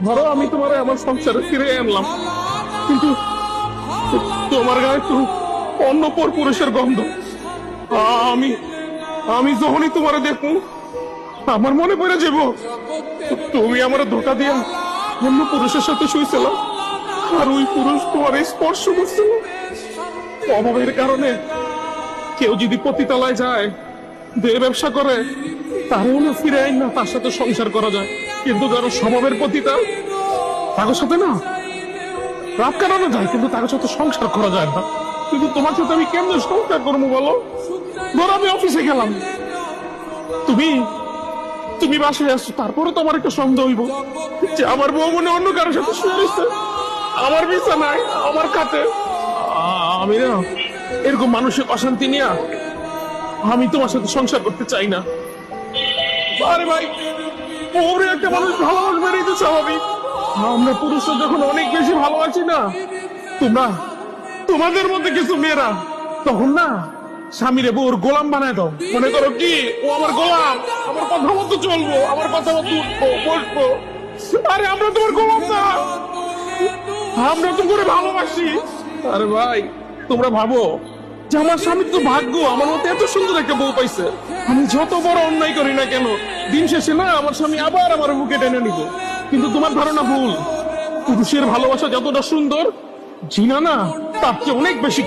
ধরো আমি তোমার আমার সংসারে ফিরে আনলাম, কিন্তু তোমার গায়ে তো অন্য পর পুরুষের গন্ধ। আমি আমি যখনই তোমার দেখবো আমার মনে পড়ে যাব তুমি আমার ধোকা দিয়া অন্য পুরুষের সাথে শুয়েছিল, আর ওই পুরুষ তোমার স্পর্শ করছিল। অভাবের কারণে কেউ যদি পতিতালয় যায়, দেহ ব্যবসা করে, তারও না ফিরে আইন না তার সাথে সংসার করা যায়, কিন্তু যারা স্বভাবের পতিতা তাদের সাথে না রাত কাটানো যায়, কিন্তু তাদের সাথে সংসার করা যায় না। কিন্তু তোমার সাথে আমি কেমনে সংসার করবো বলো? ধরো আমি অফিসে গেলাম, তুমি তুমি বাসায় আসছো, তারপরে তো আমার একটা সন্দেহ হইব যে আমার বউ মনে অন্য কারোর সাথে শুয়ে রয়েছে আমার বিছানায়, আমার কাছে। আমি না এরকম মানসিক অশান্তি নিয়ে আমি তোমার সাথে সংসার করতে চাই না। আরে ভাই, বউরে একটা মানুষ ভালোবাসবে, এই তো স্বাভাবিক। আমরা পুরুষরা যখন অনেক বেশি ভালোবাসি না, তোমরা তোমাদের মধ্যে কিছু মেয়েরা তখন না স্বামীরে বউর গোলাম বানায় দাও। মনে করো কি ও আমার গোলাম, আমার কথা মতো চলবো, আমার কথা মতো উঠবো বসবো। আরে আমরা তোমার গোলাম না, আমরা তো করে ভালোবাসি। আরে ভাই, তোমরা ভাবো যে আমার স্বামীর তো ভাগ্য আমার মতো এত সুন্দর একটা বউ পাইছে। আমি যত বড় অন্যায় করি না কেন, দিন শেষে না আমার স্বামী আবার আমার বুকে টেনে নিব। কিন্তু তোমার ধারণা ভুল। পুরুষের ভালোবাসা যতটা সুন্দর, জিনা না তার চেয়ে অনেক বেশি।